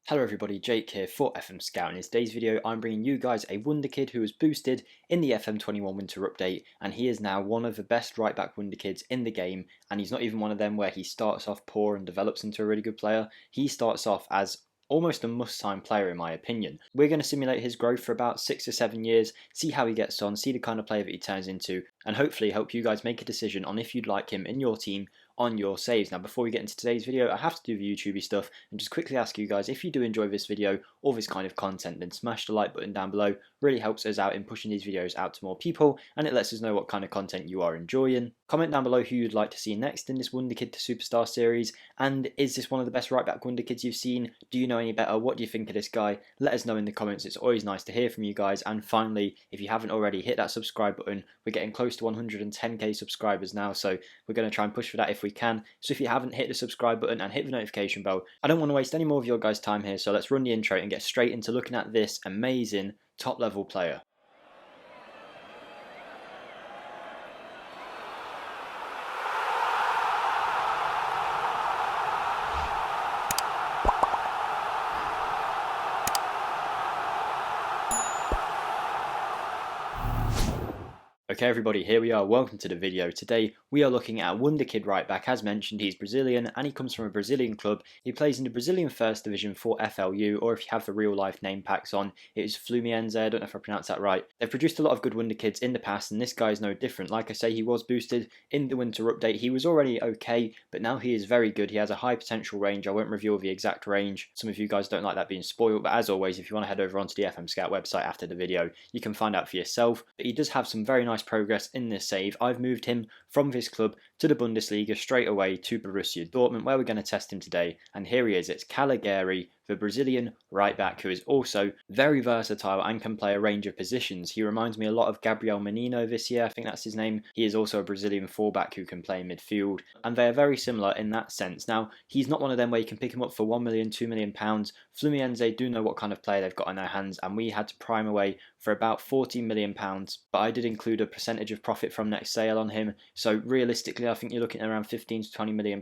Hello everybody, Jake here for FMSCOUT. In today's video I'm bringing you guys a Wonderkid who was boosted in the FM21 Winter Update, and he is now one of the best right back Wonderkids in the game, and he's not even one of them where he starts off poor and develops into a really good player. He starts off as almost a must-sign player in my opinion. We're going to simulate his growth for about 6 or 7 years, see how he gets on, see the kind of player that he turns into, and hopefully help you guys make a decision on if you'd like him in your team on your saves. Now before we get into today's video, I have to do the YouTubey stuff and just quickly ask you guys, if you do enjoy this video or this kind of content, then smash the like button down below. Really helps us out in pushing these videos out to more people, and it lets us know what kind of content you are enjoying. Comment down below who you'd like to see next in this Wonderkid to Superstar series, and is this one of the best right back Wonderkids you've seen? Do you know any better? What do you think of this guy? Let us know in the comments. It's always nice to hear from you guys. And finally, if you haven't already, hit that subscribe button. We're getting close to 110k subscribers now, so we're going to try and push for that if we can. So if you haven't, hit the subscribe button and hit the notification bell. I don't want to waste any more of your guys' time here, so let's run the intro and get straight into looking at this amazing top level player. Okay everybody, here we are, welcome to the video. Today we are looking at a Wonderkid right back. As mentioned, he's Brazilian and he comes from a Brazilian club. He plays in the Brazilian First Division for FLU, or if you have the real life name packs on, it is Fluminense. I don't know if I pronounced that right. They've produced a lot of good Wonderkids in the past, and this guy is no different. Like I say, he was boosted in the Winter Update. He was already okay, but now he is very good. He has a high potential range. I won't reveal the exact range. Some of you guys don't like that being spoiled, but as always, if you want to head over onto the FMSCOUT website after the video, you can find out for yourself. But he does have some very nice progress in this save. I've moved him from this club to the Bundesliga straight away to Borussia Dortmund, where we're going to test him today. And here he is. It's Calegari, the Brazilian right back, who is also very versatile and can play a range of positions. He reminds me a lot of Gabriel Menino this year, I think that's his name. He is also a Brazilian fullback who can play midfield, and they are very similar in that sense. Now, he's not one of them where you can pick him up for £1 million, £2 million. Fluminense do know what kind of player they've got in their hands, and we had to prime away for about £14 million, but I did include a percentage of profit from next sale on him, so realistically I think you're looking at around £15 to £20 million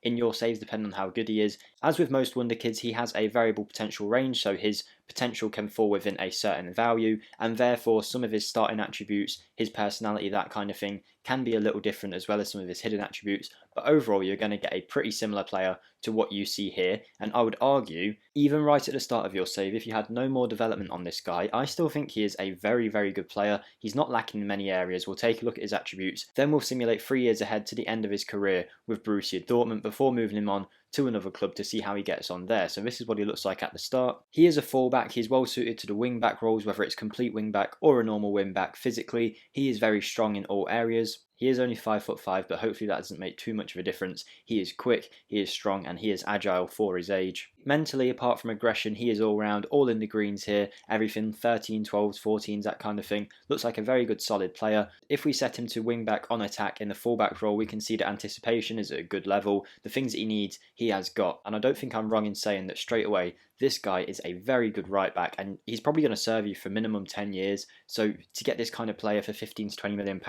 in your saves, depending on how good he is. As with most Wonderkids, he has a variable potential range, so his potential can fall within a certain value, and therefore some of his starting attributes, his personality, that kind of thing, can be a little different, as well as some of his hidden attributes. But overall, you're going to get a pretty similar player to what you see here, and I would argue, even right at the start of your save, if you had no more development on this guy, I still think he is a very, very good player. He's not lacking in many areas. We'll take a look at his attributes, then we'll simulate 3 years ahead to the end of his career with Borussia Dortmund before moving him on to another club to see how he gets on there. So this is what he looks like at the start. He is a fullback. He's well suited to the wing back roles, whether it's complete wing back or a normal wing back. Physically, he is very strong in all areas. He is only 5'5", but hopefully that doesn't make too much of a difference. He is quick, he is strong, and he is agile for his age. Mentally, apart from aggression, he is all round, all in the greens here. Everything 13, 12s, 14s, that kind of thing. Looks like a very good solid player. If we set him to wing back on attack in the fullback role, we can see that anticipation is at a good level. The things that he needs, he has got. And I don't think I'm wrong in saying that straight away, this guy is a very good right back, and he's probably going to serve you for minimum 10 years. So to get this kind of player for £15 to £20 million,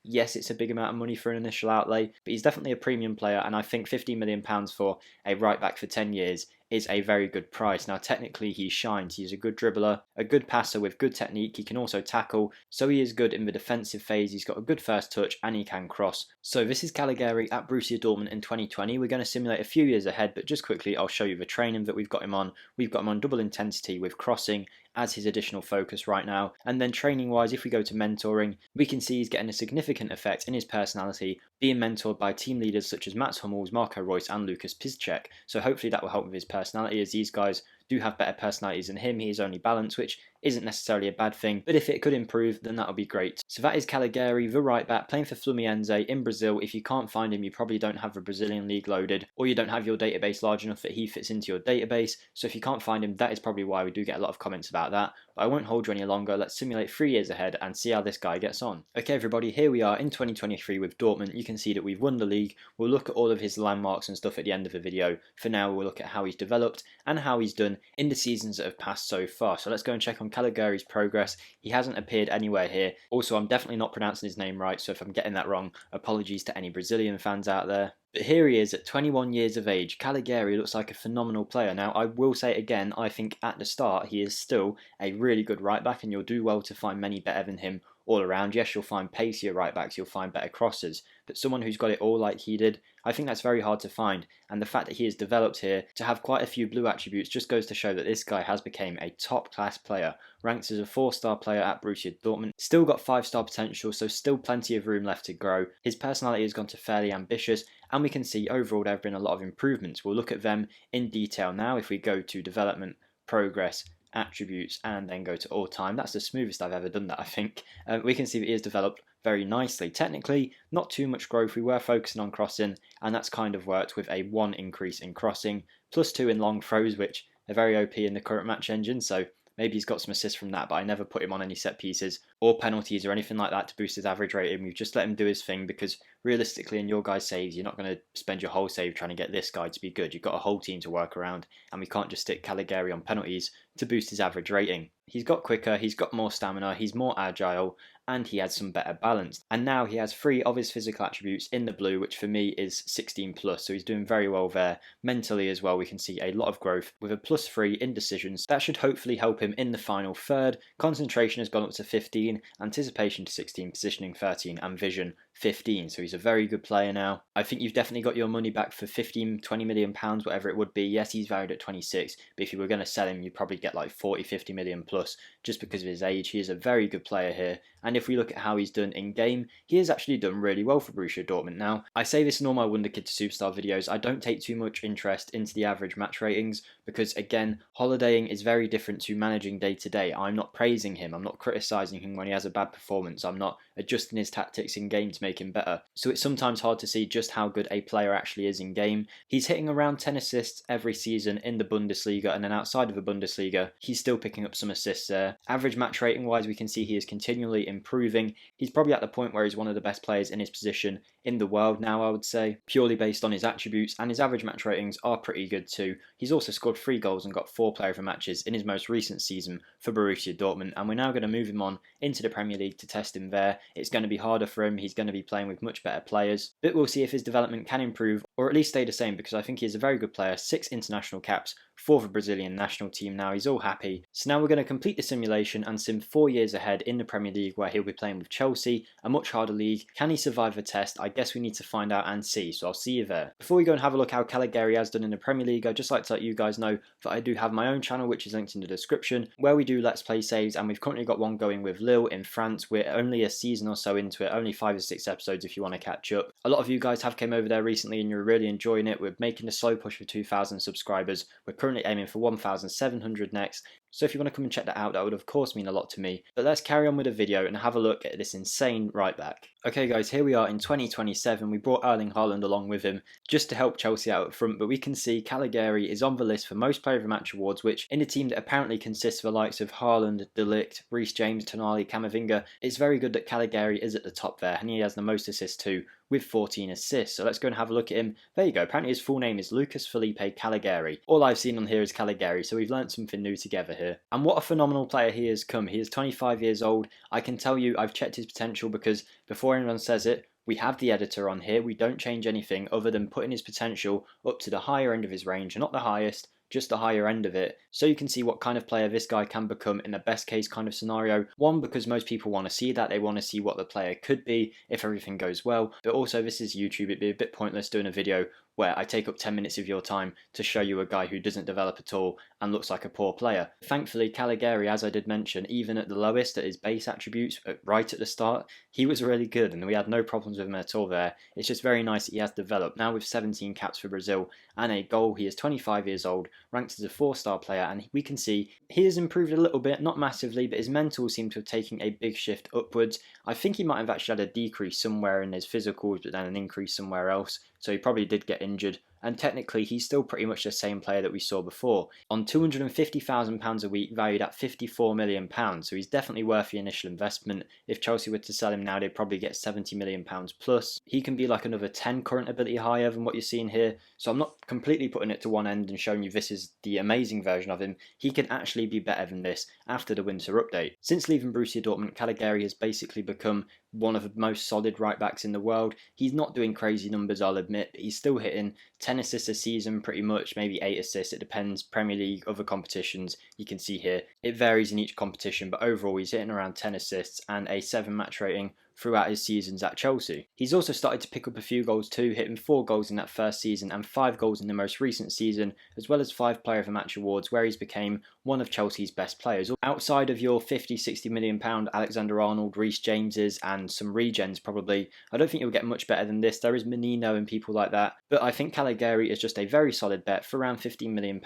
yes, it's a big amount of money for an initial outlay, but he's definitely a premium player, and I think £15 million for a right back for 10 years is a very good price. Now technically he shines. He's a good dribbler, a good passer with good technique. He can also tackle, so he is good in the defensive phase. He's got a good first touch and he can cross. So this is Calegari at Borussia Dortmund in 2020. We're going to simulate a few years ahead, but just quickly I'll show you the training that we've got him on. We've got him on double intensity with crossing as his additional focus right now. And then training wise, if we go to mentoring, we can see he's getting a significant effect in his personality, being mentored by team leaders such as Mats Hummels, Marco Reus and Lucas Piszczek. So hopefully that will help with his personality, as these guys do have better personalities than him. He is only balanced, which isn't necessarily a bad thing, but if it could improve, then that would be great. So that is Calegari, the right back, playing for Fluminense in Brazil. If you can't find him, you probably don't have the Brazilian league loaded, or you don't have your database large enough that he fits into your database. So if you can't find him, that is probably why we do get a lot of comments about that. But I won't hold you any longer. Let's simulate 3 years ahead and see how this guy gets on. Okay everybody, here we are in 2023 with Dortmund. You can see that we've won the league. We'll look at all of his landmarks and stuff at the end of the video. For now, we'll look at how he's developed and how he's done in the seasons that have passed so far. So let's go and check on Calegari's progress. He hasn't appeared anywhere here. Also, I'm definitely not pronouncing his name right, so if I'm getting that wrong, apologies to any Brazilian fans out there. But here he is at 21 years of age. Calegari looks like a phenomenal player. Now, I will say again, I think at the start he is still a really good right back, and you'll do well to find many better than him all around. Yes, you'll find pacier right backs, you'll find better crossers, but someone who's got it all like he did, I think that's very hard to find. And the fact that he has developed here to have quite a few blue attributes just goes to show that this guy has become a top class player, ranked as a 4-star player at Borussia Dortmund, still got 5-star potential, so still plenty of room left to grow. His personality has gone to fairly ambitious, and we can see overall there have been a lot of improvements. We'll look at them in detail now if we go to development, progress, attributes, and then go to all time. That's the smoothest I've ever done that, I think. We can see that he has developed very nicely. Technically, not too much growth. We were focusing on crossing, and that's kind of worked with a 1 increase in crossing, +2 in long throws, which are very OP in the current match engine, so maybe he's got some assists from that, but I never put him on any set pieces or penalties or anything like that to boost his average rating. We've just let him do his thing because realistically in your guys' saves, you're not going to spend your whole save trying to get this guy to be good. You've got a whole team to work around, and we can't just stick Calegari on penalties to boost his average rating. He's got quicker, he's got more stamina, he's more agile, and he has some better balance. And now he has 3 of his physical attributes in the blue, which for me is 16+, so he's doing very well there. Mentally as well, we can see a lot of growth with a +3 in decisions. That should hopefully help him in the final third. Concentration has gone up to 15, anticipation to 16, positioning 13, and vision 15, so he's a very good player now. I think you've definitely got your money back for 15-20 million pounds, whatever it would be. Yes, he's valued at 26, but if you were going to sell him, you'd probably get like 40-50 million plus just because of his age. He is a very good player here, and if we look at how he's done in game, he has actually done really well for Borussia Dortmund. Now, I say this in all my Wonderkids Superstar videos, I don't take too much interest into the average match ratings because, again, holidaying is very different to managing day to day. I'm not praising him, I'm not criticising him when he has a bad performance, I'm not adjusting his tactics in game to make him better. So it's sometimes hard to see just how good a player actually is in game. He's hitting around 10 assists every season in the Bundesliga, and then outside of the Bundesliga, he's still picking up some assists there. Average match rating wise, we can see he is continually improving. He's probably at the point where he's one of the best players in his position in the world now, I would say, purely based on his attributes, and his average match ratings are pretty good too. He's also scored 3 goals and got 4 player of the matches in his most recent season for Borussia Dortmund, and we're now going to move him on into the Premier League to test him there. It's going to be harder for him, he's going to be playing with much better players, but we'll see if his development can improve or at least stay the same, because I think he's a very good player. 6 international caps for the Brazilian national team now, he's all happy. So now we're going to complete the simulation and sim 4 years ahead in the Premier League, where he'll be playing with Chelsea, a much harder league. Can he survive the test? I guess we need to find out and see, so I'll see you there. Before we go and have a look how Calegari has done in the Premier League, I'd just like to let you guys know that I do have my own channel, which is linked in the description, where we do Let's Play saves, and we've currently got one going with Lille in France. We're only a season or so into it, only 5 or 6 episodes if you want to catch up. A lot of you guys have came over there recently and you're really enjoying it. We're making a slow push for 2,000 subscribers. We're currently aiming for 1,700 next. So if you want to come and check that out, that would of course mean a lot to me. But let's carry on with the video and have a look at this insane right back. Okay guys, here we are in 2027. We brought Erling Haaland along with him just to help Chelsea out up front, but we can see Calegari is on the list for most player of the match awards, which in a team that apparently consists of the likes of Haaland, De Ligt, Reece James, Tonali, Camavinga, it's very good that Calegari is at the top there, and he has the most assists too, with 14 assists. So let's go and have a look at him. There you go. Apparently his full name is Lucas Felipe Calegari. All I've seen on here is Calegari, so we've learnt something new together here. And what a phenomenal player he has come. He is 25 years old. I can tell you I've checked his potential, because before anyone says it, we have the editor on here. We don't change anything other than putting his potential up to the higher end of his range, not the highest, just the higher end of it, so you can see what kind of player this guy can become in the best case kind of scenario. One, because most people want to see that, they want to see what the player could be if everything goes well, but also this is YouTube, it'd be a bit pointless doing a video where I take up 10 minutes of your time to show you a guy who doesn't develop at all and looks like a poor player. Thankfully, Calegari, as I did mention, even at the lowest, at his base attributes, right at the start, he was really good and we had no problems with him at all there. It's just very nice that he has developed. Now with 17 caps for Brazil and a goal, he is 25 years old, ranked as a 4-star player, and we can see he has improved a little bit, not massively, but his mental seems to have taken a big shift upwards. I think he might have actually had a decrease somewhere in his physicals, but then an increase somewhere else. So he probably did get injured and technically he's still pretty much the same player that we saw before. On £250,000 a week, valued at £54 million, so he's definitely worth the initial investment. If Chelsea were to sell him now, they'd probably get £70 million plus. He can be like another 10 current ability higher than what you're seeing here, so I'm not completely putting it to one end and showing you this is the amazing version of him. He can actually be better than this after the winter update. Since leaving Borussia Dortmund, Calegari has basically become one of the most solid right backs in the world. He's not doing crazy numbers, I'll admit, but he's still hitting 10 assists a season pretty much, maybe 8 assists, it depends. Premier League, other competitions, you can see here, it varies in each competition, but overall he's hitting around 10 assists and a 7 match rating throughout his seasons at Chelsea. He's also started to pick up a few goals too, hitting 4 goals in that first season and 5 goals in the most recent season, as well as 5 Player of the Match awards where he's became one of Chelsea's best players. Outside of your £50-60 million Alexander-Arnold, Reece Jameses and some regens probably, I don't think you'll get much better than this. There is Menino and people like that, but I think Calegari is just a very solid bet for around £15 million,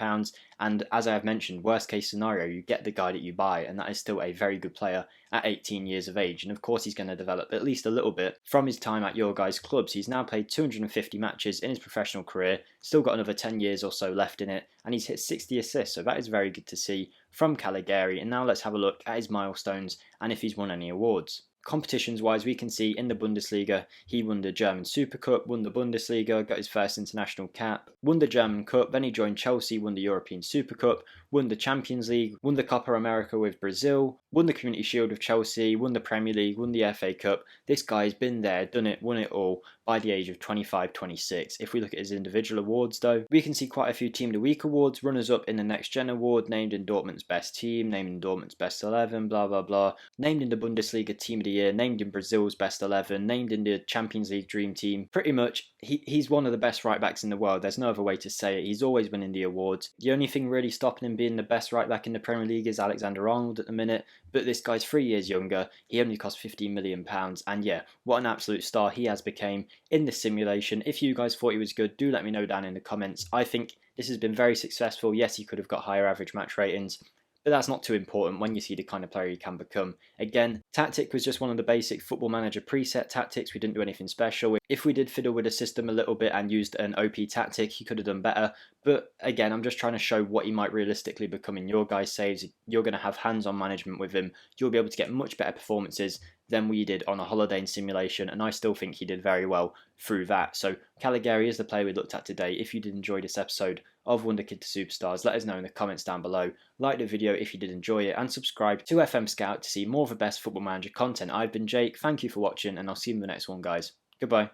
and as I have mentioned, worst case scenario, you get the guy that you buy, and that is still a very good player at 18 years of age, and of course he's going to develop at least a little bit from his time at your guys' clubs. He's now played 250 matches in his professional career, still got another 10 years or so left in it, and he's hit 60 assists, so that is very good to see from Calegari. And now let's have a look at his milestones and if he's won any awards. Competitions wise, we can see in the Bundesliga, he won the German Super Cup, won the Bundesliga, got his first international cap, won the German Cup, then he joined Chelsea, won the European Super Cup, won the Champions League, won the Copa America with Brazil, won the Community Shield with Chelsea, won the Premier League, won the FA Cup. This guy's been there, done it, won it all by the age of 25-26. If we look at his individual awards though, we can see quite a few Team of the Week awards, runners-up in the Next Gen award, named in Dortmund's best team, named in Dortmund's best 11, blah blah blah, named in the Bundesliga Team of the Year, named in Brazil's best 11, named in the Champions League Dream Team. Pretty much, he's one of the best right backs in the world. There's no other way to say it. He's always winning the awards. The only thing really stopping him being the best right back in the Premier League is Alexander-Arnold at the minute, but this guy's 3 years younger. He only cost £15 million, and yeah, what an absolute star he has become in this simulation. If you guys thought he was good, do let me know down in the comments. I think this has been very successful. Yes, he could have got higher average match ratings, but that's not too important when you see the kind of player he can become. Again, tactic was just one of the basic Football Manager preset tactics. We didn't do anything special. If we did fiddle with the system a little bit and used an OP tactic, he could have done better. But again, I'm just trying to show what he might realistically become in your guys' saves. You're going to have hands-on management with him. You'll be able to get much better performances than we did on a Holiday Inn simulation, and I still think he did very well through that. So Calegari is the player we looked at today. If you did enjoy this episode of Wonderkid to Superstars, let us know in the comments down below. Like the video if you did enjoy it, and subscribe to FM Scout to see more of the best Football Manager content. I've been Jake, thank you for watching, and I'll see you in the next one, guys. Goodbye.